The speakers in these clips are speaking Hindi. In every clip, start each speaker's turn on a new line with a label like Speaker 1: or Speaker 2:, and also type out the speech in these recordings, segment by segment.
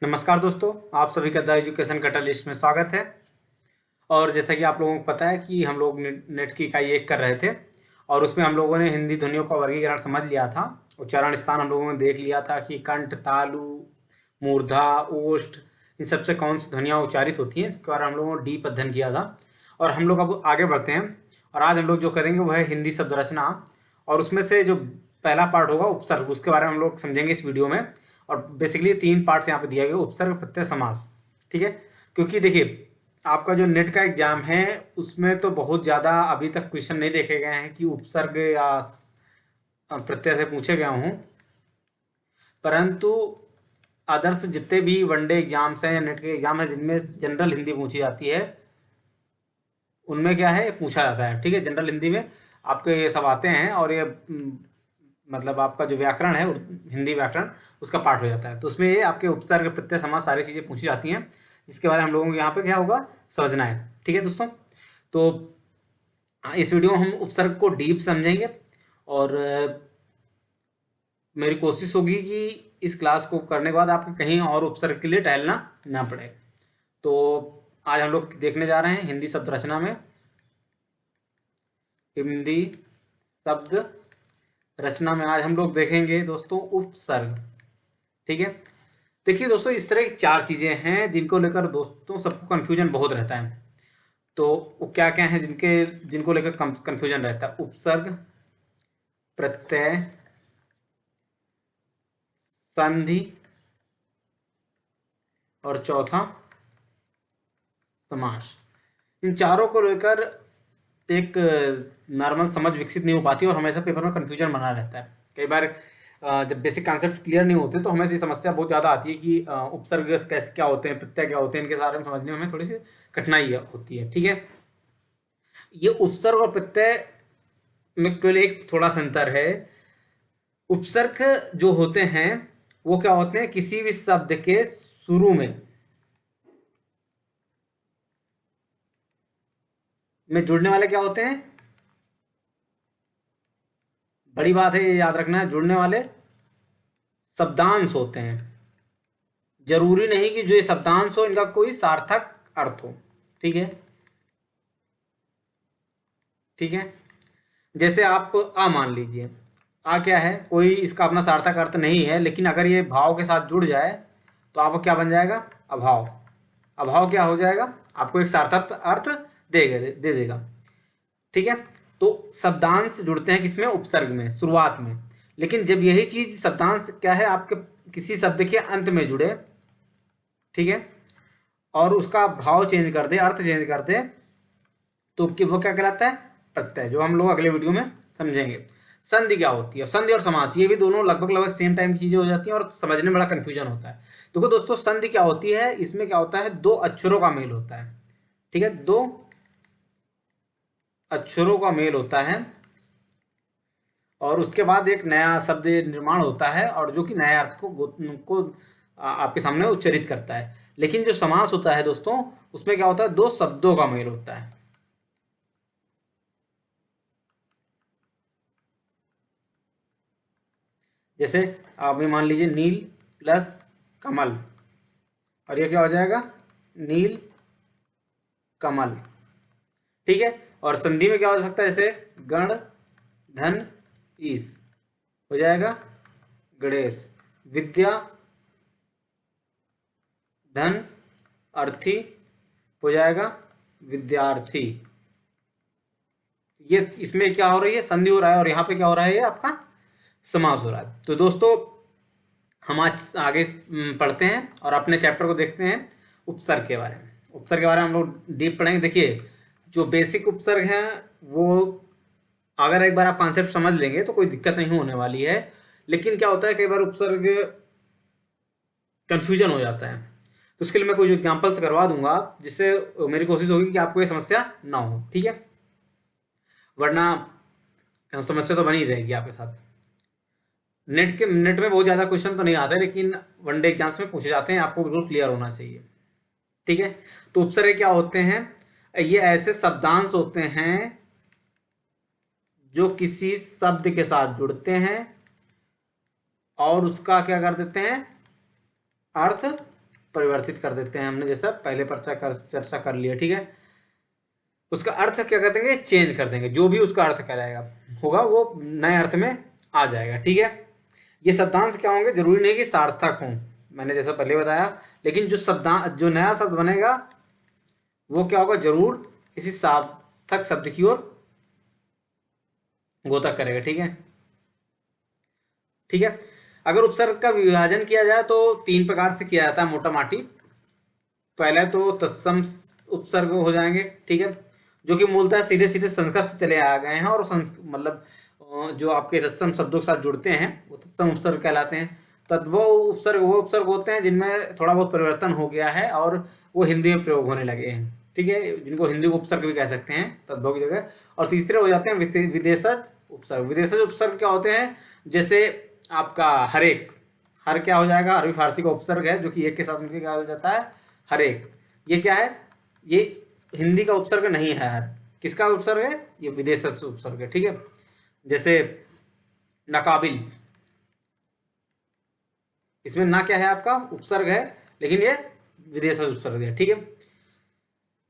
Speaker 1: नमस्कार दोस्तों, आप सभी का द एजुकेशन कैटलिस्ट में स्वागत है। और जैसा कि आप लोगों को पता है कि हम लोग नेट की इकाई 1 कर रहे थे और उसमें हम लोगों ने हिंदी ध्वनियों का वर्गीकरण समझ लिया था। उच्चारण स्थान हम लोगों ने देख लिया था कि कंठ, तालु, मूर्धा, ओष्ठ, इन सबसे कौन सी ध्वनियाँ उच्चारित होती हैं, इसके बारे में हम लोगों ने डीप अध्ययन किया था। और हम लोग अब आगे बढ़ते हैं और आज हम लोग जो करेंगे वह है हिंदी शब्द रचना। और उसमें से जो पहला पार्ट होगा उपसर्ग, उसके बारे में हम लोग समझेंगे इस वीडियो में। और बेसिकली 3 पार्ट्स यहाँ पे दिया गया, उपसर्ग, प्रत्यय, समास। ठीक है, क्योंकि देखिए आपका जो नेट का एग्जाम है उसमें तो बहुत ज़्यादा अभी तक क्वेश्चन नहीं देखे गए हैं कि उपसर्ग या प्रत्यय से पूछे गए हों, परंतु अदर्स जितने भी वनडे एग्जाम्स हैं या नेट के एग्जाम हैं जिनमें जनरल हिंदी पूछी जाती है उनमें क्या है पूछा जाता है। ठीक है, जनरल हिंदी में आपके ये सब आते हैं और ये मतलब आपका जो व्याकरण है हिंदी व्याकरण उसका पार्ट हो जाता है। तो उसमें ये आपके उपसर्ग, प्रत्यय, समास सारी चीज़ें पूछी जाती हैं, जिसके बारे में हम लोगों को यहाँ पे क्या होगा समझना है। ठीक है दोस्तों, तो इस वीडियो में हम उपसर्ग को डीप समझेंगे और मेरी कोशिश होगी कि इस क्लास को करने के बाद आपको कहीं और उपसर्ग के लिए टहलना ना पड़े। तो आज हम लोग देखने जा रहे हैं हिंदी शब्द रचना में हिंदी शब्द रचना में आज हम लोग देखेंगे दोस्तों उपसर्ग। ठीक है, देखिए दोस्तों इस तरह की 4 चीज़ें हैं जिनको लेकर दोस्तों सबको कन्फ्यूजन बहुत रहता है। तो वो क्या क्या हैं जिनको लेकर कन्फ्यूजन रहता है? उपसर्ग, प्रत्यय, संधि और चौथा समास। इन चारों को लेकर एक नॉर्मल समझ विकसित नहीं हो पाती और हमेशा पेपर में कन्फ्यूजन बना रहता है। कई बार जब बेसिक कॉन्सेप्ट क्लियर नहीं होते तो हमें ये समस्या बहुत ज़्यादा आती है कि उपसर्ग कैसे क्या होते हैं, प्रत्यय क्या होते हैं, इनके बारे में समझने में हमें थोड़ी सी कठिनाई होती है। ठीक है, ये उपसर्ग और प्रत्यय में केवल एक थोड़ा सा अंतर है। उपसर्ग जो होते हैं वो क्या होते हैं, किसी भी शब्द के शुरू में जुड़ने वाले क्या होते हैं, बड़ी बात है ये याद रखना है, जुड़ने वाले शब्दांश होते हैं। जरूरी नहीं कि जो ये शब्दांश हो इनका कोई सार्थक अर्थ हो। ठीक है, ठीक है, जैसे आप आ मान लीजिए, आ क्या है, कोई इसका अपना सार्थक अर्थ नहीं है, लेकिन अगर ये भाव के साथ जुड़ जाए तो आपको क्या बन जाएगा, अभाव। अभाव क्या हो जाएगा, आपको एक सार्थक अर्थ दे देगा। ठीक है, तो शब्दांश जुड़ते हैं किसमें, उपसर्ग में, शुरुआत में। लेकिन जब यही चीज शब्दांश क्या है आपके किसी शब्द के अंत में जुड़े, ठीक है, और उसका भाव चेंज कर दे, अर्थ चेंज कर दे, तो वो क्या कहलाता है, प्रत्यय, जो हम लोग अगले वीडियो में समझेंगे। संधि क्या होती है, संधि और समास ये भी दोनों लगभग सेम टाइम की चीजें हो जाती हैं और समझने में बड़ा कंफ्यूजन होता है। देखो दोस्तों संधि क्या होती है, इसमें क्या होता है, 2 अक्षरों का मेल होता है। ठीक है, 2 अक्षरों का मेल होता है और उसके बाद एक नया शब्द निर्माण होता है और जो कि नए अर्थ को आपके सामने उच्चारित करता है। लेकिन जो समास होता है दोस्तों उसमें क्या होता है, 2 शब्दों का मेल होता है। जैसे आप मान लीजिए नील प्लस कमल, और ये क्या हो जाएगा, नील कमल। ठीक है, और संधि में क्या हो सकता है, जैसे गण धन ईश हो जाएगा गणेश, विद्या धन अर्थी हो जाएगा विद्यार्थी। ये इसमें क्या हो रही है, संधि हो रहा है, और यहाँ पे क्या हो रहा है, ये आपका समास हो रहा है। तो दोस्तों हम आज आगे पढ़ते हैं और अपने चैप्टर को देखते हैं उपसर्ग के बारे में। उपसर्ग के बारे में हम लोग डीप पढ़ेंगे। देखिए जो बेसिक उपसर्ग हैं वो अगर एक बार आप कॉन्सेप्ट समझ लेंगे तो कोई दिक्कत नहीं होने वाली है। लेकिन क्या होता है कई बार उपसर्ग कंफ्यूजन हो जाता है, तो उसके लिए मैं कुछ एग्जांपल्स करवा दूंगा जिससे मेरी कोशिश होगी कि आपको ये समस्या ना हो। ठीक है, वरना समस्या तो बनी रहेगी आपके साथ। नेट में बहुत ज़्यादा क्वेश्चन तो नहीं आते, लेकिन वनडे एग्जाम्स में पूछे जाते हैं, आपको बिल्कुल क्लियर होना चाहिए। ठीक है, तो उपसर्ग क्या होते हैं, ये ऐसे शब्दांश होते हैं जो किसी शब्द के साथ जुड़ते हैं और उसका क्या कर देते हैं, अर्थ परिवर्तित कर देते हैं हमने, जैसा पहले चर्चा कर लिया, ठीक है। उसका अर्थ क्या कर देंगे, चेंज कर देंगे, जो भी उसका अर्थ कहलाएगा होगा वो नए अर्थ में आ जाएगा, ठीक है। ये शब्दांश क्या होंगे, जरूरी नहीं कि सार्थक हों, मैंने जैसा पहले बताया, लेकिन जो नया शब्द बनेगा वो क्या होगा, जरूर किसी सार्थक शब्द की ओर गोता करेगा, ठीक है। ठीक है, अगर उपसर्ग का विभाजन किया जाए तो 3 प्रकार से किया जाता है मोटा माटी। पहले तो तत्सम उपसर्ग हो जाएंगे, ठीक है, जो कि मूलतः सीधे सीधे संस्कृत से चले आ गए हैं और मतलब जो आपके तत्सम शब्दों के साथ जुड़ते हैं वो तत्सम उपसर्ग कहलाते हैं। तद्भव उपसर्ग वो उपसर्ग होते हैं जिनमें थोड़ा बहुत परिवर्तन हो गया है और वो हिंदी में प्रयोग होने लगे हैं, ठीक है, जिनको हिंदी उपसर्ग भी कह सकते हैं तद्भव की जगह। और तीसरे हो जाते हैं विदेशज उपसर्ग। विदेशज उपसर्ग क्या होते हैं, जैसे आपका हरेक, हर क्या हो जाएगा, अरबी फारसी का उपसर्ग है जो कि एक के साथ मिलकर क्या हो जाता है, हरेक। ये क्या है, ये हिंदी का उपसर्ग नहीं है, हर किसका उपसर्ग है, ये विदेशज उपसर्ग है, ठीक है। जैसे नकाबिल, इसमें ना क्या है, आपका उपसर्ग है, लेकिन ये विदेशज उपसर्ग है, ठीक है।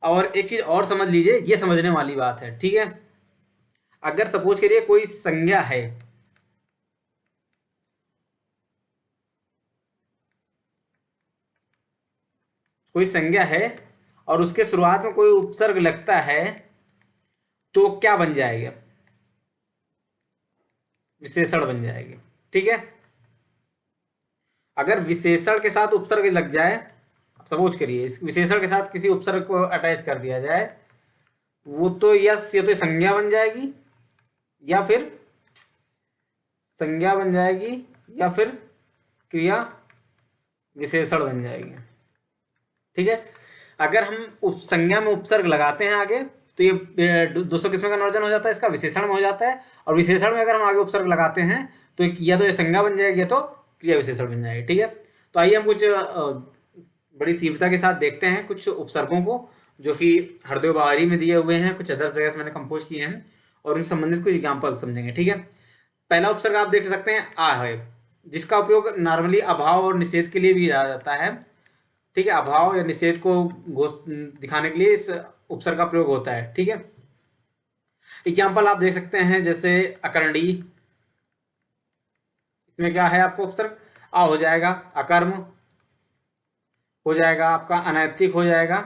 Speaker 1: और एक चीज और समझ लीजिए, ये समझने वाली बात है, ठीक है। अगर सपोज करिए कोई संज्ञा है, कोई संज्ञा है और उसके शुरुआत में कोई उपसर्ग लगता है तो क्या बन जाएगा, विशेषण बन जाएगी, ठीक है। अगर विशेषण के साथ उपसर्ग लग जाए, सपोज करिए इस विशेषण के साथ किसी उपसर्ग को अटैच कर दिया जाए, वो तो या तो संज्ञा बन जाएगी या फिर संज्ञा बन जाएगी या फिर क्रिया विशेषण बन जाएगी, ठीक है। अगर हम संज्ञा में उपसर्ग लगाते हैं आगे तो ये 200 किस में कन्वर्जन हो जाता है, इसका विशेषण में हो जाता है। और विशेषण में अगर हम आगे उपसर्ग लगाते हैं तो या तो ये संज्ञा बन जाएगी या तो क्रिया विशेषण बन जाएगी, ठीक है। तो आइए हम कुछ बड़ी तीव्रता के साथ देखते हैं कुछ उपसर्गों को जो कि हरदेव बावरी में दिए हुए हैं, कुछ अदर्स जगह से मैंने कंपोज किए हैं और उनसे संबंधित कुछ एग्जाम्पल समझेंगे, ठीक है। पहला उपसर्ग आप देख सकते हैं आ है, जिसका उपयोग नॉर्मली अभाव और निषेध के लिए भी किया जाता है, ठीक है। अभाव या निषेध को दिखाने के लिए इस उपसर्ग का प्रयोग होता है, ठीक है। एग्जाम्पल आप देख सकते हैं जैसे अकरणी, इसमें क्या है आपको उपसर्ग आ हो जाएगा, अकर्म हो जाएगा, आपका अनैतिक हो जाएगा,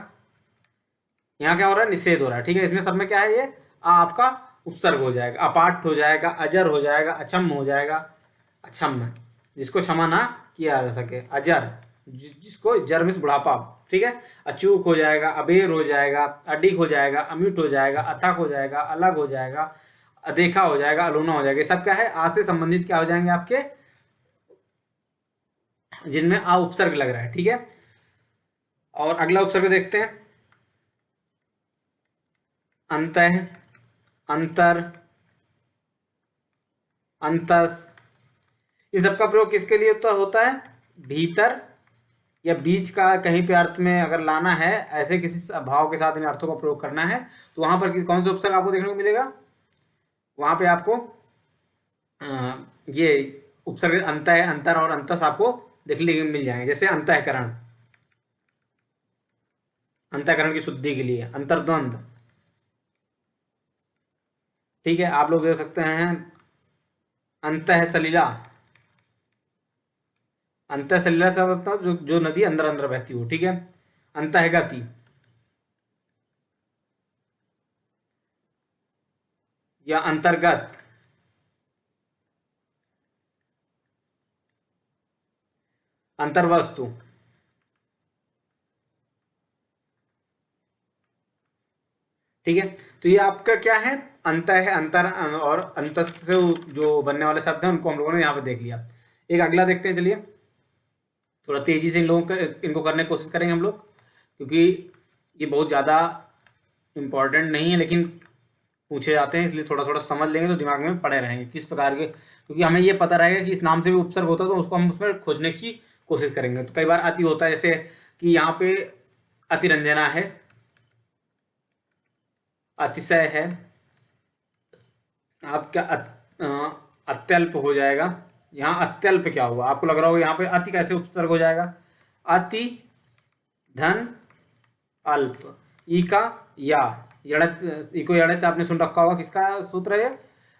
Speaker 1: यहाँ क्या हो रहा है, निषेध हो रहा है, ठीक है। इसमें सब में क्या है, ये आ आपका उपसर्ग हो जाएगा, अपाठ हो जाएगा, अजर हो जाएगा, अक्षम हो जाएगा, अक्षम जिसको क्षमा ना किया जा सके, अजर जिसको जर में बुढ़ापा, ठीक है। अचूक हो जाएगा, अबेर हो जाएगा, अडिग हो जाएगा, अम्यूट हो जाएगा, अथक हो जाएगा, अलग हो जाएगा, अदेखा हो जाएगा, अलोना हो जाएगा। सब क्या है, आ से संबंधित क्या हो जाएंगे आपके, जिनमें आ उपसर्ग लग रहा है, ठीक है। और अगला उपसर्ग देखते हैं, अंतः, अंतर, अंतस। इन सबका प्रयोग किसके लिए तो होता है, भीतर या बीच का कहीं पे अर्थ में अगर लाना है, ऐसे किसी भाव के साथ इन अर्थों का प्रयोग करना है तो वहां पर कौन सा उपसर्ग आपको देखने को मिलेगा, वहां पे आपको ये उपसर्ग अंतः, अंतर और अंतस आपको देखने को मिल जाएंगे। जैसे अंतःकरण, अंतःकरण की शुद्धि के लिए, अंतर्द्वंद, ठीक है। आप लोग देख सकते हैं अंतः सलिला, अंतः सलिला से मतलब जो नदी अंदर अंदर बहती हो, ठीक है। अंतःगति, या अंतर्गत, अंतर्वस्तु, ठीक है। तो ये आपका क्या है, अंत है, अंतर और अंत से जो बनने वाले शब्द हैं उनको हम लोगों ने यहाँ पे देख लिया। एक अगला देखते हैं, चलिए थोड़ा तेजी से इनको करने की कोशिश करेंगे हम लोग, क्योंकि ये बहुत ज़्यादा इम्पोर्टेंट नहीं है लेकिन पूछे जाते हैं, इसलिए थोड़ा थोड़ा समझ लेंगे तो दिमाग में पड़े रहेंगे किस प्रकार के, क्योंकि हमें ये पता रहेगा कि इस नाम से भी उपसर्ग होता है तो उसको हम उसमें खोजने की कोशिश करेंगे। तो कई बार अति होता है, जैसे कि यहाँ पे अतिरंजना है, अतिशय है, आपका अत्यल्प हो जाएगा। यहाँ अत्यल्प क्या हुआ, आपको लग रहा होगा यहाँ पे अति कैसे उपसर्ग हो जाएगा, अति धन अल्प, ई का या, यणच, ई को यणच आपने सुन रखा होगा, किसका सूत्र है?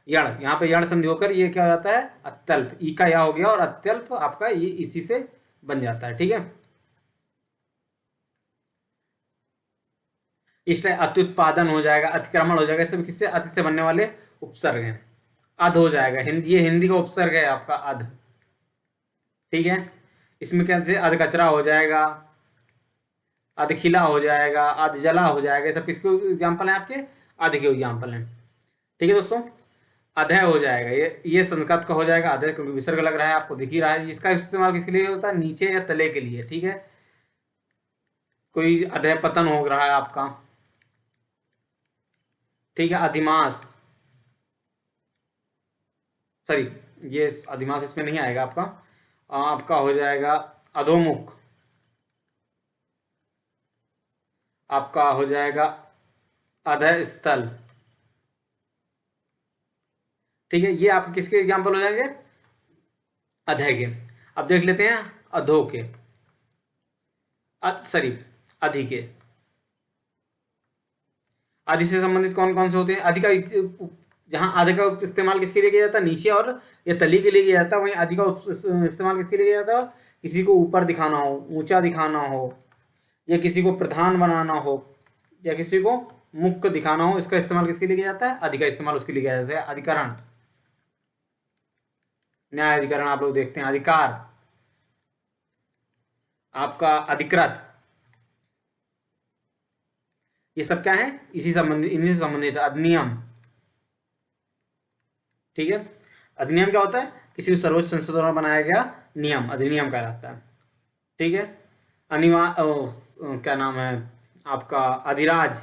Speaker 1: यण, यहाँ पे यण संधि होकर ये क्या हो जाता है? अत्यल्प, ई का या हो गया और अत्यल्प आपका ये इसी से बन जाता है। ठीक है, इसलिए अत्युत्पादन हो जाएगा, अतिक्रमण हो जाएगा, सब किससे? अति से बनने वाले उपसर्ग हैं। अध हो जाएगा, हिंदी, ये हिंदी का उपसर्ग है आपका अध। ठीक है, इसमें कैसे? अध कचरा हो जाएगा, अध खिला हो जाएगा, अध जला हो जाएगा, सब किसके एग्जाम्पल हैं? आपके अध के एग्जाम्पल हैं। ठीक है दोस्तों, अधय हो जाएगा, ये संस्कृत का हो जाएगा अधय, क्योंकि विसर्ग लग रहा है, आपको दिख ही रहा है। इसका इस्तेमाल किसके लिए होता है? नीचे या तले के लिए। ठीक है, कोई अधय पतन हो रहा है आपका। ठीक है, अधिमास, सॉरी, ये अधिमास इसमें नहीं आएगा आपका। आपका हो जाएगा अधोमुख, आपका हो जाएगा अधः स्थल। ठीक है, ये आपके किसके एग्जाम्पल हो जाएंगे? अधः के। अब देख लेते हैं अधो के, सॉरी, अधि के। अधि से संबंधित कौन कौन से होते हैं? अधि का, जहां आधे का इस्तेमाल किसके लिए किया जाता है? नीचे और या तली के लिए किया जाता है। वहीं आधि का इस्तेमाल किसके लिए किया जाता है? किसी को ऊपर दिखाना हो, ऊंचा दिखाना हो, या किसी को प्रधान बनाना हो, या किसी को मुख्य दिखाना हो, इसका इस्तेमाल किसके लिए किया जाता है? अधि का इस्तेमाल उसके लिए किया जाता है। अधिकरण, न्याय अधिकरण आप लोग देखते हैं। अधिकार, आपका अधिकृत, ये सब क्या है? इसी संबंधित, इन्हीं से संबंधित। अधिनियम, ठीक है, अधिनियम क्या होता है? किसी सर्वोच्च संसद द्वारा बनाया गया नियम अधिनियम कहलाता है। ठीक है, क्या नाम है आपका? अधिराज,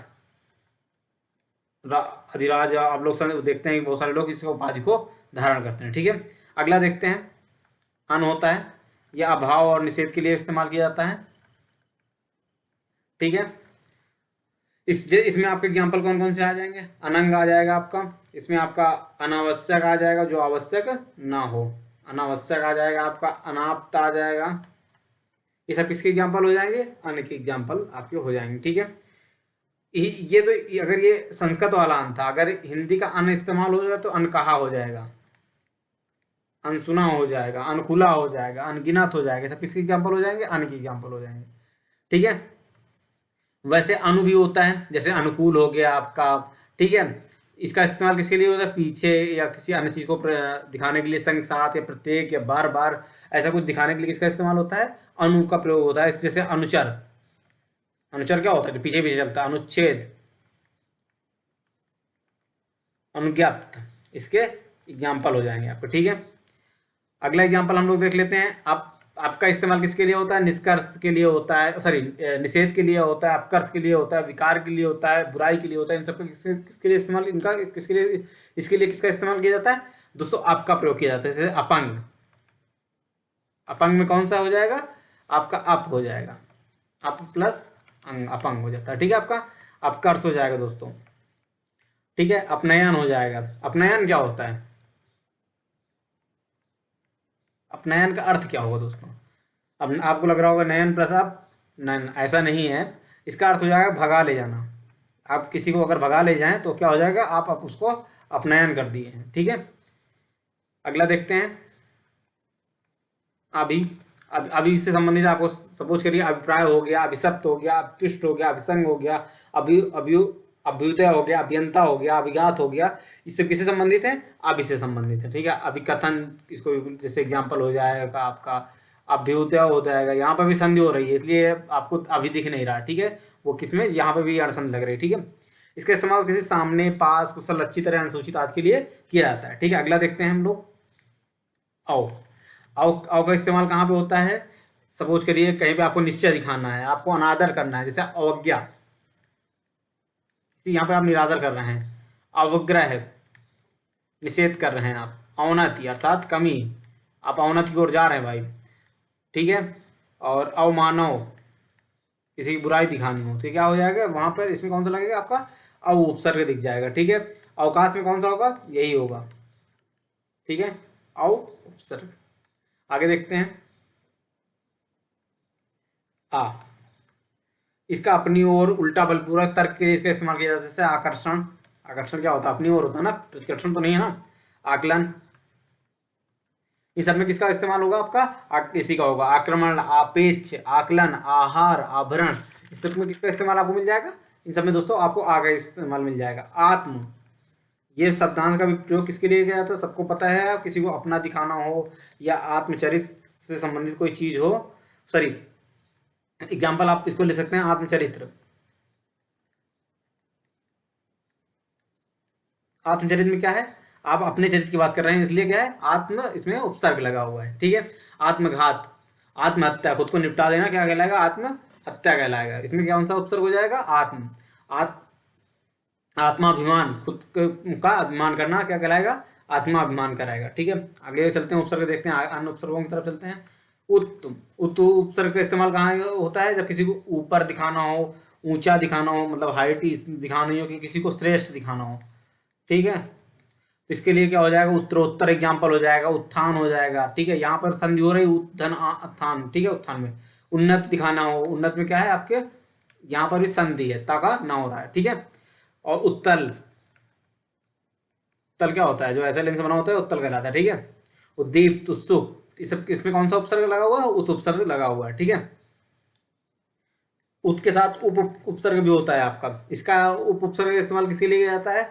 Speaker 1: अधिराज आप लोग देखते हैं कि बहुत सारे लोग इस उपाधि को धारण करते हैं। ठीक है, अगला देखते हैं। अन होता है, यह अभाव और निषेध के लिए इस्तेमाल किया जाता है। ठीक है, इसमें आपके एग्जाम्पल कौन कौन से आ जाएंगे? अनंग आ जाएगा आपका, इसमें आपका अनावश्यक आ जाएगा, जो आवश्यक ना हो, अनावश्यक आ जाएगा आपका, अनाप्त आ जाएगा। ये सब किसके एग्जाम्पल हो जाएंगे? अन के एग्जाम्पल आपके हो जाएंगे। ठीक है, ये तो अगर ये संस्कृत वाला अन था, अगर हिंदी का अन इस्तेमाल हो जाए तो अनकहा हो जाएगा, अनसुना हो जाएगा, अनखुला हो जाएगा, अनगिनत हो जाएगा। सब किसके एग्जाम्पल हो जाएंगे? अन के एग्जाम्पल हो जाएंगे। ठीक है, वैसे अनु भी होता है, जैसे अनुकूल हो गया आपका। ठीक है, इसका इस्तेमाल किसके लिए होता है? पीछे या किसी अन्य चीज को दिखाने के लिए, संग साथ या प्रत्येक या बार बार, ऐसा कुछ दिखाने के लिए किसका इस्तेमाल होता है? अनु का प्रयोग होता है। जैसे अनुचर, अनुचर क्या होता है? जो पीछे पीछे चलता है। अनुच्छेद, अनुज्ञप्त, इसके एग्जाम्पल हो जाएंगे आपको। ठीक है, अगला एग्जाम्पल हम लोग देख लेते हैं। आप, आपका इस्तेमाल किसके लिए होता है? निष्कर्ष के लिए होता है, सॉरी, निषेध के लिए होता है, अपकर्ष के लिए होता है, विकार के लिए होता है, बुराई के लिए होता है। इन सबका किसके लिए इस्तेमाल, इनका किसके लिए, इसके लिए किसका इस्तेमाल किया जाता है? दोस्तों आपका प्रयोग किया जाता है। जैसे अपंग, अपंग में कौन सा हो जाएगा? आपका अप हो जाएगा, अप प्लस अंग, अपंग हो जाता है। ठीक है, आपका अपकर्ष हो जाएगा दोस्तों। ठीक है, अपनयन हो जाएगा। अपनयन क्या होता है? अपनयन का अर्थ क्या होगा दोस्तों? अब आपको लग रहा होगा नयन प्रसाद, नयन, ऐसा नहीं है। इसका अर्थ हो जाएगा भगा ले जाना। आप किसी को अगर भगा ले जाएं तो क्या हो जाएगा? आप उसको अपनयन कर दिए हैं। ठीक है, अगला देखते हैं। अभी, अब अभी इससे संबंधित आपको सपोज करिए अभिप्राय हो गया, अभिशप्त हो गया, अभितुष्ट हो गया, अभिसंग हो गया, अभि अभ्यु अभ्युदय हो गया, अभियंता हो गया, अभिघात हो गया। इससे किससे संबंधित है? अभि से संबंधित है। ठीक है, अभिकथन, इसको जैसे एग्जाम्पल हो जाएगा आपका अभ्युदय हो जाएगा। यहाँ पर भी संधि हो रही है, इसलिए आपको अभी दिख नहीं रहा। ठीक है, वो किसमें? यहाँ पर भी अड़सन लग रही है। ठीक है, इसका इस्तेमाल किसी सामने, पास, कुशल, अच्छी तरह, अनुसूचित आदि के लिए किया जाता है। ठीक है, अगला देखते हैं हम लोग। आओ, आओ, आओ का इस्तेमाल कहाँ पे होता है? सपोज करिए कहीं पे आपको निश्चय दिखाना है, आपको अनादर करना है, जैसे अवज्ञा, यहाँ पे आप निरादर कर रहे हैं। अवग्रह है, निषेध कर रहे हैं आप। अवनति अर्थात कमी, आप अवनति की ओर जा रहे हैं भाई। ठीक है, और अवमानव, किसी की बुराई दिखानी हो तो क्या हो जाएगा वहां पर? इसमें कौन सा लगेगा? आपका अव उपसर्ग दिख जाएगा। ठीक है, अवकाश में कौन सा होगा? यही होगा। ठीक है, अव उपसर्ग। आगे देखते हैं। आ, इसका अपनी ओर उल्टा बलपूर्वक तर्क के लिए इसका इस्तेमाल किया जाता है, जैसे आकर्षण। आकर्षण क्या होता है? अपनी ओर होता है ना, प्रतिकर्षण तो नहीं है ना। आकलन, इस सब में किसका इस्तेमाल होगा? आपका इसी का होगा। आक्रमण, आपेच, आकलन, आहार, आभरण, इस सब में किसका इस्तेमाल आपको मिल जाएगा? इन सब में दोस्तों आपको आगे इस्तेमाल मिल जाएगा। आत्म, ये शब्दांश का भी प्रयोग किसके लिए किया जाता है? सबको पता है, किसी को अपना दिखाना हो या आत्मचरित्र से संबंधित कोई चीज हो। सॉरी, एग्जाम्पल आप इसको ले सकते हैं, आत्मचरित्र। आत्मचरित्र में क्या है? आप अपने चरित्र की बात कर रहे हैं, इसलिए क्या है? आत्म, इसमें उपसर्ग लगा हुआ है, ठीक है। आत्मघात, आत्महत्या, खुद को निपटा देना, क्या कहलाएगा? आत्महत्या कहलाएगा। इसमें कौन सा उपसर्ग हो जाएगा? आत्म। आत्माभिमान, खुद का अभिमान करना, क्या कहलाएगा? आत्माभिमान कराएगा, ठीक है। आगे चलते हैं, उपसर्ग देखते हैं, अन्य उपसर्गों की तरफ चलते हैं। उत्तम, उत्तम उपसर्ग का इस्तेमाल कहाँ होता है? जब किसी को ऊपर दिखाना हो, ऊंचा दिखाना हो, मतलब हाइट दिखानी हो, कि किसी को श्रेष्ठ दिखाना हो, ठीक है। तो इसके लिए क्या हो जाएगा? उत्तरोत्तर एग्जाम्पल हो जाएगा, उत्थान हो जाएगा, ठीक है। यहाँ पर संधि हो रही, उत्थान उत्थान, ठीक है। उत्थान में उन्नत दिखाना हो, उन्नत में क्या है आपके? यहाँ पर भी संधि है, ताका ना हो रहा है, ठीक है। और उत्तल, उत्तल क्या होता है? जो ऐसे लाइन से बना होता है, उत्तल कहलाता है, ठीक है। उद्दीप्त, उत्सुक, इस सब, इसमें कौन सा उपसर्ग लगा हुआ है? उत उपसर्ग लगा हुआ है, ठीक है। उत के साथ उप उपसर्ग भी होता है आपका। इसका उप उपसर्ग का इस्तेमाल किसके लिए किया जाता है?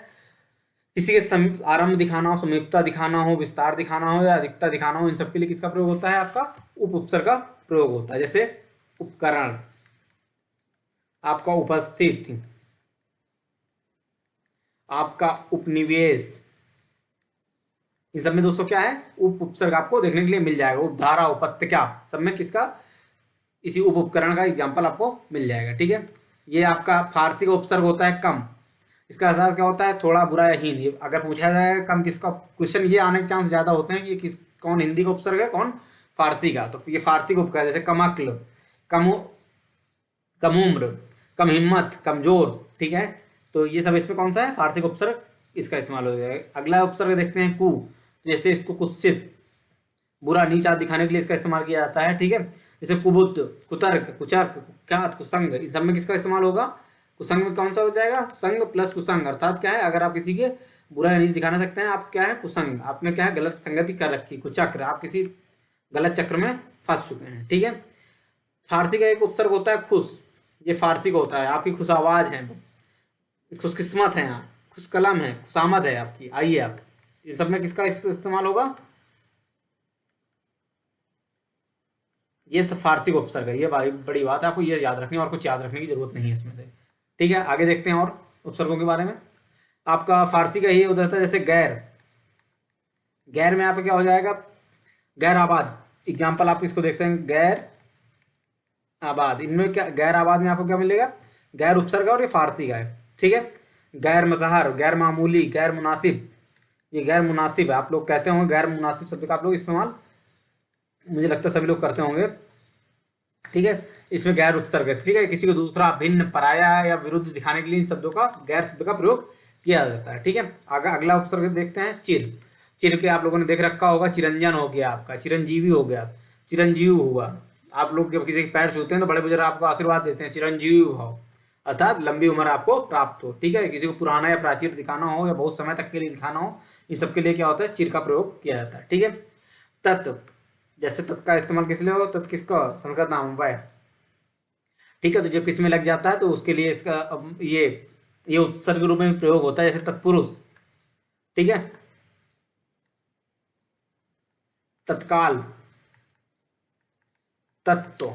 Speaker 1: किसी के आरंभ दिखाना हो, समीपता दिखाना हो, विस्तार दिखाना हो या अधिकता दिखाना हो, इन सब के लिए किसका प्रयोग होता है? आपका उप उपसर्ग का प्रयोग होता है। जैसे उपकरण, आपका उपस्थित, आपका उपनिवेश, इन सब में दोस्तों क्या है? उप उपसर्ग आपको देखने के लिए मिल जाएगा। उपधारा, उपत्यका, सब में किसका? इसी उप उपकरण का एग्जाम्पल आपको मिल जाएगा, ठीक है। ये आपका फारसी का उपसर्ग होता है कम। इसका अर्थ क्या होता है? थोड़ा, बुरा या हीन। ये अगर पूछा जाए कम किसका, क्वेश्चन ये आने के चांस ज़्यादा होते हैं कि किस, कौन हिंदी का उपसर्ग है, कौन फारसी का। तो ये फारसी का उपसर्ग, जैसे कमअक्ल, कम, कम उम्र, कम हिम्मत, कमजोर, ठीक है। तो ये सब इसमें कौन सा है? फारसी का उपसर्ग, इसका इस्तेमाल हो जाएगा। अगला उपसर्ग देखते हैं, कु, जैसे इसको कुत्सित, बुरा, नीचा दिखाने के लिए इसका इस्तेमाल किया जाता है, ठीक है। जैसे कुबुद्ध, कुतर्क, कुचर्क, कुख्यात, कुसंग, इन सब में किसका इस्तेमाल होगा? कुसंग में कौन सा हो जाएगा? संग प्लस कुसंग, अर्थात क्या है? अगर आप किसी के बुरा या नीच दिखाना सकते हैं, आप क्या है? कुसंग, आपने क्या है? गलत संगति कर रखी। कुचक्र, आप किसी गलत चक्र में फंस चुके हैं, ठीक है। फारसी का एक उपसर्ग होता है खुश, ये फारसी का होता है। आपकी खुश आवाज है, खुशकिस्मत है आप, खुश कलम है, खुशामद है आपकी, आइए आप। इन सब में किसका इस्तेमाल होगा? ये सब फारसी का उपसर्ग है। ये बड़ी बात है, आपको ये याद रखनी है, और कुछ याद रखने की जरूरत नहीं है इसमें से, ठीक है। आगे देखते हैं और उपसर्गों के बारे में। आपका फारसी का ये होता है, जैसे गैर, गैर में आपका क्या हो जाएगा? गैर आबाद, एग्जाम्पल आप इसको देखते हैं, गैर आबाद। इनमें क्या, गैर आबाद में आपको क्या मिलेगा? गैर उपसर्ग है और ये फारसी का है, ठीक है। गैर मज़हर, गैर मामूली, गैर मुनासिब, ये गैर मुनासिब है। आप लोग कहते होंगे गैर मुनासिब शब्द का आप लोग इस्तेमाल, मुझे लगता है सभी लोग करते होंगे, ठीक है। इसमें गैर उपसर्ग है, ठीक है। किसी को दूसरा, भिन्न, पराया या विरुद्ध दिखाने के लिए इन शब्दों का, गैर शब्द का प्रयोग किया जाता है, ठीक है। अगला उपसर्ग देखते हैं, चिर। चिर के आप लोगों ने देख रखा होगा, चिरंजन हो गया आपका, चिरंजीवी हो गया, चिरंजीव हुआ। आप लोग जब किसी के पैर छूते हैं तो बड़े बुजुर्ग आपको आशीर्वाद देते हैं, चिरंजीवी हो, अर्थात लंबी उम्र आपको प्राप्त हो, ठीक है। किसी को पुराना या प्राचीन दिखाना हो या बहुत समय तक के लिए दिखाना हो, इन सब के लिए क्या होता है? चिर का प्रयोग किया जाता है, ठीक है। तत्, जैसे तत् का इस्तेमाल किस लिए हो? तत् किसका? संस्कृत नाम, वह, ठीक है। तो जब किसी में लग जाता है तो उसके लिए इसका ये उपसर्ग रूप में प्रयोग होता है, जैसे तत्पुरुष, ठीक है। तत्काल, तत्व,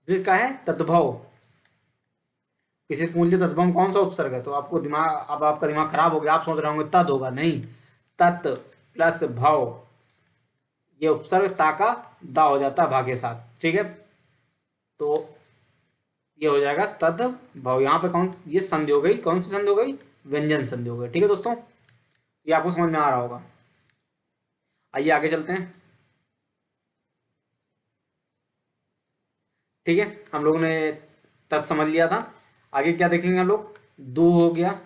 Speaker 1: का है तद्भव। किसी पूछ लिया तद्भव कौन सा उपसर्ग है, तो आपको दिमाग, अब आपका दिमाग खराब हो गया, आप सोच रहे होंगे तद होगा, नहीं, तत् प्लस भव, ये उपसर्ग ता का दा हो जाता है भाग के साथ, ठीक है। तो ये हो जाएगा तद भव। यहाँ पे कौन, ये संधि हो गई, कौन सी संधि हो गई? व्यंजन संधि हो गई, ठीक है दोस्तों। ये आपको समझ में आ रहा होगा। आइए आगे चलते हैं, ठीक है। हम लोगों ने तत् समझ लिया था। आगे क्या देखेंगे हम लोग? दू हो गया,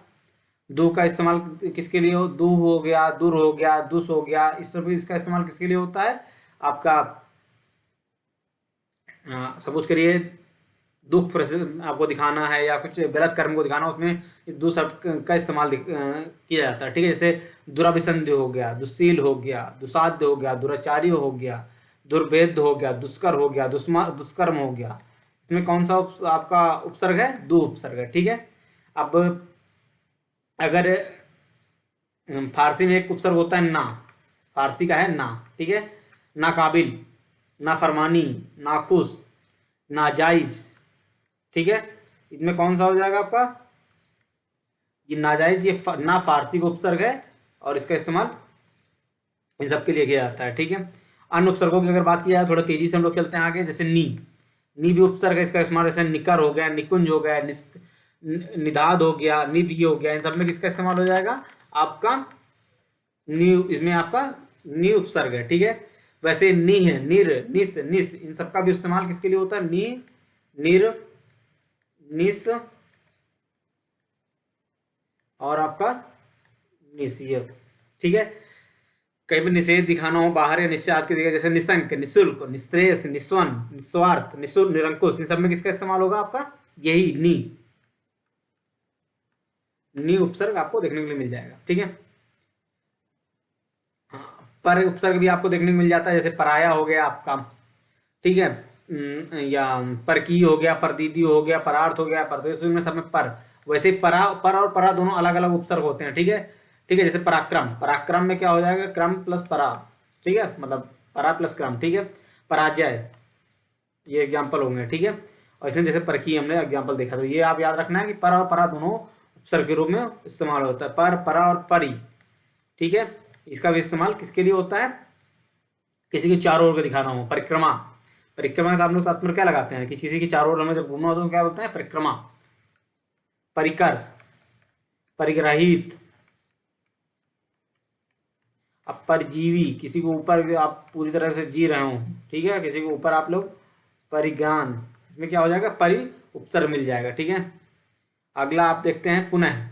Speaker 1: दू का इस्तेमाल किसके लिए हो? दू हो गया, दूर हो गया, दुस हो गया, इस तरह इसका इस्तेमाल किसके लिए होता है? आपका सपोज करिए दुख आपको दिखाना है या कुछ गलत कर्म को दिखाना, उसमें इस दु शब्द का इस्तेमाल किया जाता है। ठीक है, जैसे दुराभिसंधि हो गया, दुशील हो गया, दुसाध्य हो गया, दुराचारी हो गया, दुर्भेद्य हो गया, दुष्कर हो गया, दुष्कर्म हो गया। इसमें कौन सा आपका उपसर्ग है? दु उपसर्ग है। ठीक है, अब अगर फारसी में एक उपसर्ग होता है ना, फारसी का है ना। ठीक है, ना काबिल, ना फरमानी, नाखुश, नाजायज। ठीक है, इसमें कौन सा हो जाएगा आपका? ये नाजायज, ये ना फारसी का उपसर्ग है और इसका इस्तेमाल इन सब के लिए किया जाता है। ठीक है, अन्य उपसर्गों की अगर बात की जाए, थोड़ा तेजी से हम लोग चलते हैं आगे। जैसे नी भी उपसर्ग है, इसका इस्तेमाल जैसे निकर हो गया, निकुंज हो गया, निदाद हो गया, निधि हो गया, इन सब में किसका इस्तेमाल हो जाएगा? आपका नी, इसमें आपका नी उपसर्ग है। ठीक है, वैसे नी है, निर, निस, निस, इन सब का भी इस्तेमाल किसके लिए होता है? नी, निर, निस और आपका निषेध। ठीक है, कहीं भी निषेध दिखाना हो बाहर या निश्चात की जगह, जैसे निशंक, निशुल्क, निश्रेष, निस्वन, निस्वार्थ, निशुल्क, निरंकुश, इन सब में किसका इस्तेमाल होगा? आपका यही नी उपसर्ग आपको देखने को मिल जाएगा। ठीक है, पर उपसर्ग भी आपको देखने को मिल जाता है, जैसे पराया हो गया आपका। ठीक है, या परकी हो गया, परदीदी हो गया, परार्थ हो गया, परदेश में सब में पर। वैसे पर और परा दोनों अलग अलग उपसर्ग होते हैं। ठीक है, ठीक है, जैसे पराक्रम, पराक्रम में क्या हो जाएगा? क्रम प्लस परा। ठीक है, मतलब परा प्लस क्रम। ठीक है, पराजय, ये एग्जाम्पल होंगे। ठीक है, और इसमें जैसे परकी हमने एग्जाम्पल देखा, तो ये आप याद रखना है कि पर और परा दोनों उपसर्ग के रूप में इस्तेमाल होता है, पर, परा और परी। ठीक है, इसका भी इस्तेमाल किसके लिए होता है? किसी के चारों ओर को दिखाना हो, परिक्रमा। परिक्रमा का आप लोग तात्पर्य क्या लगाते हैं? कि किसी की चारों ओर हमें जब घूमना होता है तो क्या बोलते हैं? परिक्रमा। परिकर, परिग्रहित। अब परजीवी, किसी के ऊपर आप पूरी तरह से जी रहे हो। ठीक है, किसी के ऊपर आप लोग परिज्ञान, इसमें क्या हो जाएगा? परि उपसर्ग मिल जाएगा। ठीक है, अगला आप देखते हैं पुनः।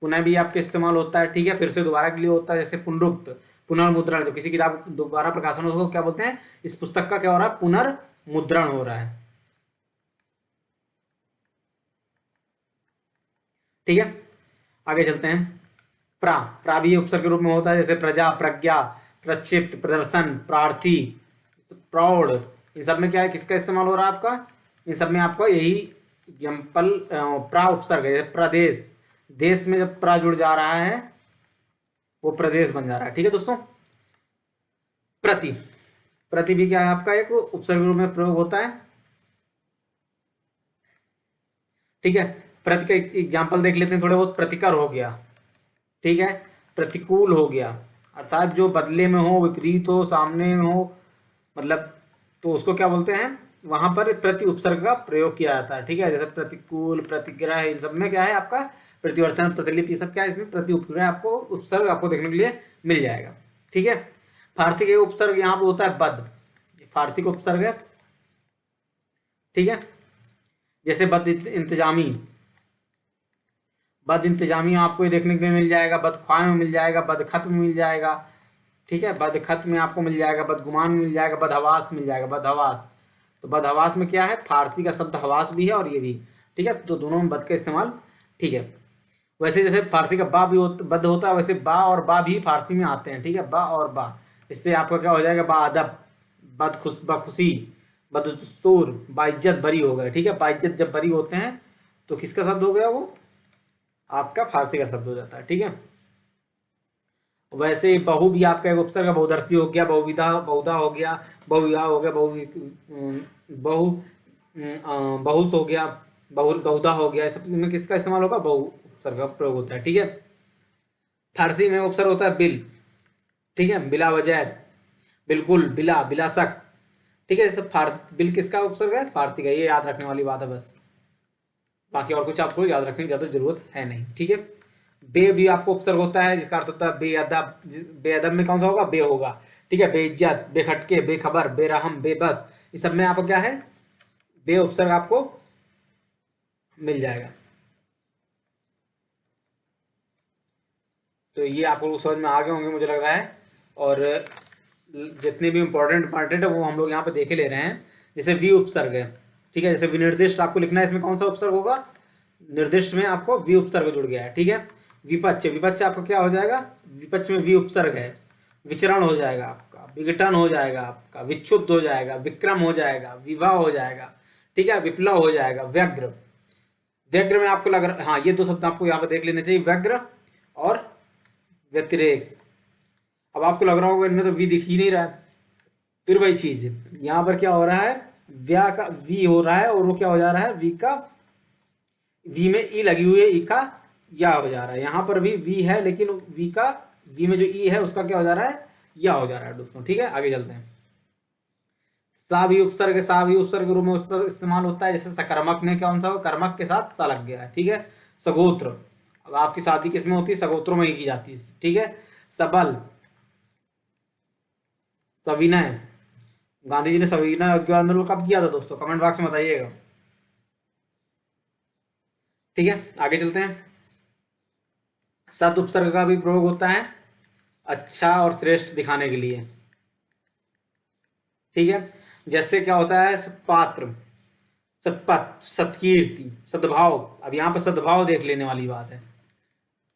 Speaker 1: पुनः भी आपके इस्तेमाल होता है। ठीक है, फिर से दोबारा के लिए होता है, जैसे पुनरुक्त, पुनर्मुद्रण। जब किसी किताब दोबारा प्रकाशन हो उसको क्या बोलते हैं? इस पुस्तक का क्या हो रहा है? पुनर्मुद्रण हो रहा है। ठीक है, आगे चलते हैं। प्रा भी उपसर्ग के रूप में होता है, जैसे प्रजा, प्रज्ञा, प्रक्षिप्त, प्रदर्शन, प्रार्थी, प्रौढ़। इन सब में क्या है? किसका इस्तेमाल हो रहा है आपका? इन सब में आपका यही एग्जाम्पल प्रा उपसर्ग है। प्रदेश, देश में जब प्रा जुड़ जा रहा है वो प्रदेश बन जा रहा है। ठीक है दोस्तों, प्रति, प्रति भी क्या है आपका? एक उपसर्ग रूप में प्रयोग होता है। ठीक है, प्रति का एग्जाम्पल देख लेते हैं थोड़े बहुत। प्रतिकर हो गया। ठीक है, प्रतिकूल हो गया, अर्थात जो बदले में हो, विपरीत हो, सामने में हो, मतलब तो उसको क्या बोलते हैं? वहां पर प्रति उपसर्ग का प्रयोग किया जाता है। ठीक है, जैसे प्रतिकूल, प्रतिग्रह, इन सब में क्या है आपका? प्रतिवर्तन, प्रतिलिपि, सब क्या है इसमें? प्रति उपग्रह आपको उपसर्ग आपको देखने के लिए मिल जाएगा। ठीक है, फारसी का उपसर्ग यहाँ पे होता है बद, फारसी का उपसर्ग है। ठीक है, जैसे बद इंतजामी, बद इंतजामी आपको ये देखने के लिए मिल जाएगा, बदख्वाह में मिल जाएगा, बदखत में मिल जाएगा। ठीक है, बदखत में आपको मिल जाएगा, बदगुमान में मिल जाएगा, बदहवास मिल जाएगा, बदहवास। तो बदहवास में क्या है? फारसी का शब्द हवास भी है और ये भी। ठीक है, तो दोनों में बद का इस्तेमाल। ठीक है, वैसे जैसे फारसी का बा भी बद होता है, वैसे बा और बा भी फारसी में आते हैं। ठीक है, बा और बा, इससे आपका क्या हो जाएगा? बाअदब, बदखुशी, बदस्तूर, बाइज्जत, बरी हो गए। ठीक है, बाइज्जत जब बरी होते हैं तो किसका शब्द हो गया? वो आपका फारसी का शब्द हो जाता है। ठीक है, वैसे बहु भी आपका एक उपसर्ग, बहुदर्शी हो गया, बहुविधा, बहुधा हो गया, बहुविवाह हो गया, बहुस हो गया, बहुधा हो गया। सब में किसका इस्तेमाल होगा? बहु उपसर्ग का प्रयोग होता है। ठीक है, फारसी में उपसर्ग होता है बिल। ठीक है, बिला वजह, बिल्कुल, बिला, बिला शक। ठीक है, सब बिल किसका उपसर्ग है? फारसी का। ये याद रखने वाली बात है बस, बाकी और कुछ आपको याद रखने की ज़्यादा जरूरत है नहीं। ठीक है, बे भी आपको उपसर्ग होता है, जिसका अर्थ होता है बेअदब। बेअदब में कौन सा होगा? बे होगा। ठीक है, बेइज्जत, बेखटके, बेखबर, बेरहम, बेबस, इस सब में आपको क्या है? बे उपसर्ग आपको मिल जाएगा। तो ये आपको समझ में आ गए होंगे मुझे लग रहा है, और जितने भी इंपॉर्टेंट है वो हम लोग यहाँ पे देखे ले रहे हैं। जैसे वी उपसर्ग है। ठीक है। जैसे विनिर्दिष्ट आपको लिखना है, इसमें कौन सा उपसर्ग होगा, निर्दिष्ट में आपको वी उपसर्ग जुड़ गया है, ठीक है। विपक्ष, विपक्ष आपका क्या हो जाएगा, विपक्ष में वी उपसर्ग है, विचरण हो जाएगा आपका, विघटन हो जाएगा आपका, विक्षुब्ध हो जाएगा, विक्रम हो जाएगा, विवाह हो जाएगा, ठीक है, विप्लव हो जाएगा, व्यग्र। व्यग्र में आपको लग रहा, हाँ ये दो शब्द आपको यहाँ पर देख लेने चाहिए, व्यग्र और व्यतिरेक। अब आपको लग रहा होगा इनमें तो वी दिख ही नहीं रहा है, फिर वही चीज यहाँ पर क्या हो रहा है, व्या का वी हो रहा है और वो क्या हो जा रहा है, वी का, वी में ई लगी हुई है, ई का या हो जा रहा है। यहाँ पर भी वी है लेकिन वी का, वी में जो ई है उसका क्या हो जा रहा है, या हो जा रहा है दोस्तों, ठीक है। आगे चलते हैं। सा भी उपसर्ग, सा भी उपसर्ग के रूप में उपसर्ग इस्तेमाल होता है। जैसे सकर्मक में कौन सा, कर्मक के साथ सा लग गया है, ठीक है। सगोत्र, अब आपकी शादी किसमें होती है, सगोत्रों में ही की जाती है, ठीक है। सबल, सविनय, गांधी जी ने सविनय अवज्ञा आंदोलन कब किया था दोस्तों, कमेंट बॉक्स में बताइएगा, ठीक है। आगे चलते हैं। सद उपसर्ग का भी प्रयोग होता है अच्छा और श्रेष्ठ दिखाने के लिए, ठीक है। जैसे क्या होता है, सत्पात्र, सतपथ, सत्कीर्ति, सद्भाव। अब यहाँ पर सद्भाव देख लेने वाली बात है,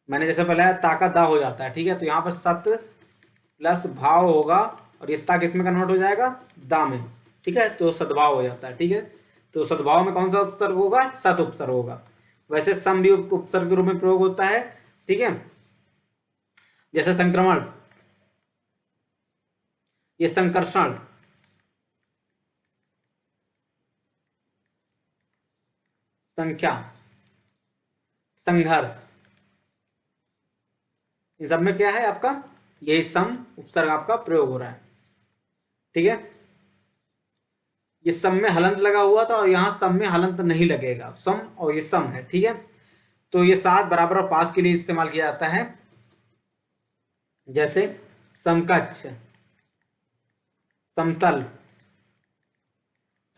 Speaker 1: मैंने जैसे पहले ताकत दा हो जाता है, ठीक है। तो यहाँ पर सत प्लस भाव होगा और ये ता किस में कन्वर्ट हो जाएगा, दा में, ठीक है। तो सद्भाव हो जाता है, ठीक है। तो सद्भाव में कौन सा उपसर्ग होगा, सत उपसर्ग होगा। वैसे सम भी उपसर्ग के रूप में प्रयोग होता है, ठीक है। जैसे संक्रमण, ये संकर्षण, संख्या, संघर्ष, इन सब में क्या है आपका, यही सम उपसर्ग आपका प्रयोग हो रहा है, ठीक है। ये सम में हलंत लगा हुआ था और यहाँ सम में हलंत नहीं लगेगा, सम और ये सम है, ठीक है। तो ये साथ, बराबर और पास के लिए इस्तेमाल किया जाता है। जैसे समकक्ष, समतल,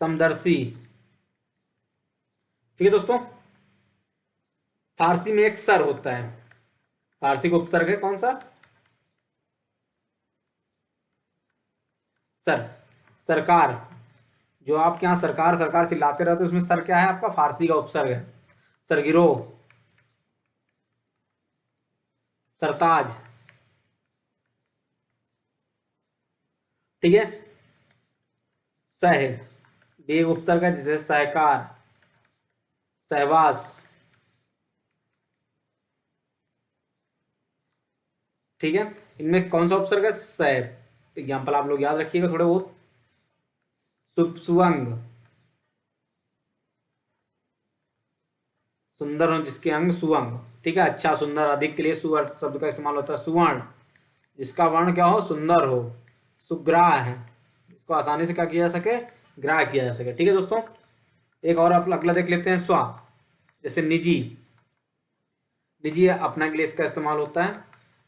Speaker 1: समदर्शी, ठीक है दोस्तों। फारसी में एक सर होता है, फारसी का उपसर्ग है कौन सा, सर। सरकार, जो आपके यहाँ सरकार सरकार चिल्लाते रहते हो, उसमें सर क्या है आपका, फारसी का उपसर्ग है। सरगिरोह, सरताज, ठीक है। सह भी एक उपसर्ग है, जिसे सहकार, सहवास, ठीक है। इनमें कौन सा उपसर्ग है, सह। एग्जाम्पल आप लोग याद रखिएगा थोड़े बहुत। सुअंग, सुंदर हो जिसके अंग, सुअंग, ठीक है। अच्छा, सुंदर, अधिक के लिए सुअर्थ शब्द का इस्तेमाल होता है। सुवर्ण, जिसका वर्ण क्या हो, सुंदर हो। सुग्राह है, इसको आसानी से क्या किया जा सके, ग्राह किया जा सके, ठीक है दोस्तों। एक और आप अगला देख लेते हैं, स्व। जैसे निजी, निजी अपना के लिए इसका इस्तेमाल होता है,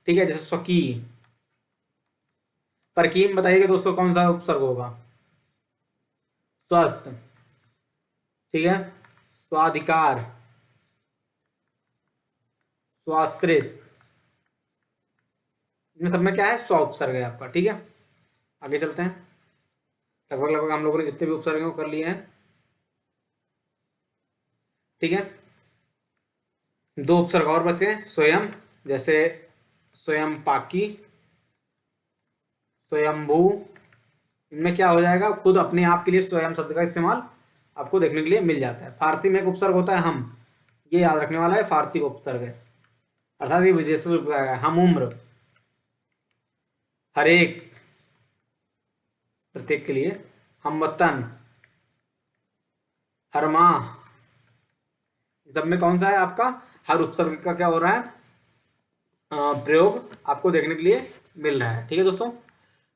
Speaker 1: ठीक है। जैसे स्वकीय, परकीम बताइएगा दोस्तों कौन सा उपसर्ग होगा, स्वस्थ, ठीक है। स्वाधिकार, स्वाश्रित, इनमें सब में क्या है, स्व उपसर्ग है आपका, ठीक है। आगे चलते हैं। लगभग लगभग हम लोगों ने जितने भी उपसर्ग हैं वो कर लिए हैं, ठीक है। दो उपसर्ग और बचे हैं, स्वयं, जैसे स्वयं पाकी, स्वयंभू। इनमें क्या हो जाएगा, खुद अपने आप के लिए स्वयं शब्द का इस्तेमाल आपको देखने के लिए मिल जाता है। फारसी में एक उपसर्ग होता है हम, ये याद रखने वाला है, फारसी का उपसर्ग है, अर्थात ये विदेशी से उपसर्ग है। हम उम्र, हरेक, प्रत्येक के लिए। हम वतन, हर माह, सब में कौन सा है आपका, हर उपसर्ग का क्या हो रहा है, प्रयोग आपको देखने के लिए मिल रहा है, ठीक है दोस्तों।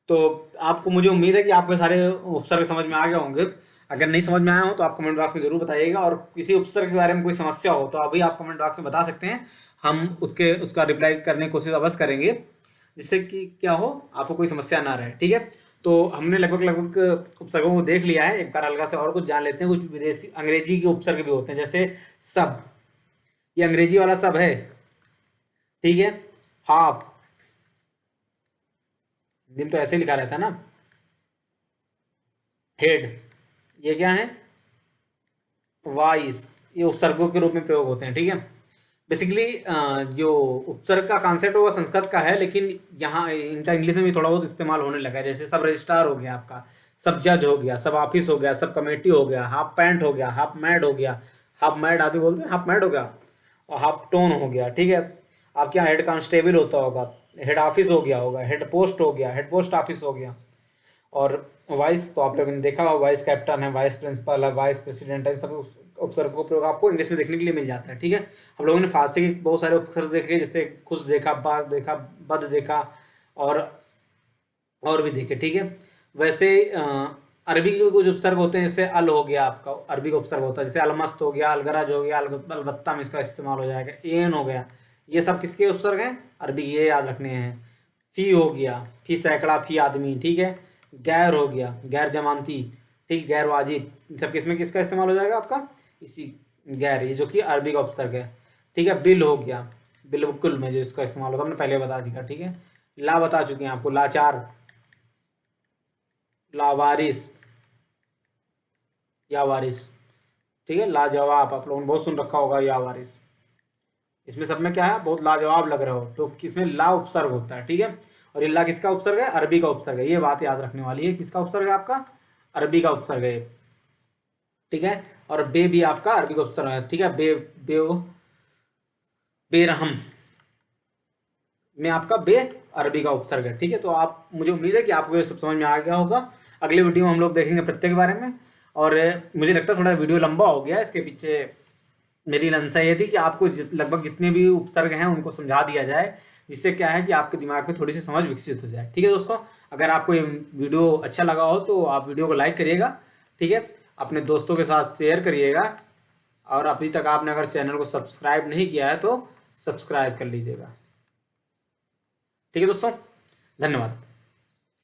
Speaker 1: तो आपको, मुझे उम्मीद है कि आपके सारे उपसर्ग समझ में आ गए होंगे। अगर नहीं समझ में आया हो तो आप कमेंट बॉक्स में जरूर बताइएगा, और किसी उपसर्ग के बारे में कोई समस्या हो तो अभी आप कमेंट बॉक्स में बता सकते हैं, हम उसका रिप्लाई करने की कोशिश अवश्य करेंगे, जिससे कि क्या हो, आपको कोई समस्या ना रहे, ठीक है। तो हमने लगभग लगभग उपसर्गों को देख लिया है, एक बार हल्का से और कुछ जान लेते हैं। कुछ विदेशी अंग्रेजी के उपसर्ग भी होते हैं, जैसे सब, ये अंग्रेजी वाला सब है, ठीक है। हाफ, दिन तो ऐसे ही लिखा रहता है ना। हेड, ये क्या है, वाइस, ये उपसर्गों के रूप में प्रयोग होते हैं। ठीक है, बेसिकली जो उपसर्ग का कॉन्सेप्ट है वो संस्कृत का है, लेकिन यहाँ इनका इंग्लिश में भी थोड़ा बहुत इस्तेमाल होने लगा है। जैसे सब रजिस्ट्रार हो गया आपका, सब जज हो गया, सब ऑफिस हो गया, सब कमेटी हो गया, हाफ पैंट हो गया, हाफ मैड हो गया, हाफ मैड आदि बोलते हैं, हाफ मैड हो गया, और हाफ टोन हो गया। ठीक है, आपके यहाँ हेड कांस्टेबल होता होगा, हेड ऑफिस हो गया होगा, हेड पोस्ट हो गया, हेड पोस्ट ऑफिस हो गया। और वाइस तो आप लोगों ने देखा होगा, वाइस कैप्टन है, वाइस प्रिंसिपल है, वाइस प्रेसिडेंट है, सब उपसर्ग का प्रयोग आपको इंग्लिश में देखने के लिए मिल जाता है। ठीक है, हम लोगों ने फारसी के बहुत सारे उपसर्ग देख लिए, जैसे खुश देखा, बाग देखा, बद देखा, और और भी देखे। ठीक है, वैसे अरबी के कुछ उपसर्ग होते हैं, जैसे अल हो गया आपका, अरबी का उपसर्ग होता है, जैसे अलमस्त हो गया, अलगरज हो गया, अलबत्ता में इसका इस्तेमाल हो जाएगा, एन हो गया, ये सब किसके उपसर्ग हैं? अरबी, ये याद रखने हैं। फी हो गया, फी सैकड़ा, फी आदमी। ठीक है, गैर हो गया, गैर जमानती, ठीक, गैर वाजिब, सब किसमें किसका इस्तेमाल हो जाएगा आपका? इसी गैर, ये जो कि अरबी का उपसर्ग है। ठीक है, बिल हो गया, बिल्कुल में जो इसका इस्तेमाल होता है, हमने पहले बता दिया। ठीक है, ला बता चुके हैं आपको, लाचार, लावारिस, या वारिस। ठीक है, लाजवाब, आप लोगों ने बहुत सुन रखा होगा या वारिस। इसमें सब में क्या है, बहुत लाजवाब लग रहा हो तो किसमें ला उपसर्ग होता है। ठीक है, और ये ला किसका उपसर्ग है? अरबी का उपसर्ग है। ये बात याद रखने वाली है, किसका उपसर्ग है आपका? अरबी का उपसर्ग है। ठीक है, और बे भी आपका अरबी का उपसर्ग है। ठीक है, बे, बे, बेरहम में आपका बे अरबी का उपसर्ग है। ठीक है, तो आप, मुझे उम्मीद है कि आपको ये सब समझ में आ गया होगा। अगले वीडियो में हम लोग देखेंगे प्रत्यय के बारे में। और मुझे लगता है थोड़ा वीडियो लंबा हो गया, इसके पीछे मेरी मंशा ये थी कि आपको लगभग जितने भी उपसर्ग हैं उनको समझा दिया जाए, जिससे क्या है कि आपके दिमाग में थोड़ी सी समझ विकसित हो जाए। ठीक है दोस्तों, अगर आपको ये वीडियो अच्छा लगा हो तो आप वीडियो को लाइक करिएगा। ठीक है, अपने दोस्तों के साथ शेयर करिएगा, और अभी तक आपने अगर चैनल को सब्सक्राइब नहीं किया है तो सब्सक्राइब कर लीजिएगा। ठीक है दोस्तों, धन्यवाद।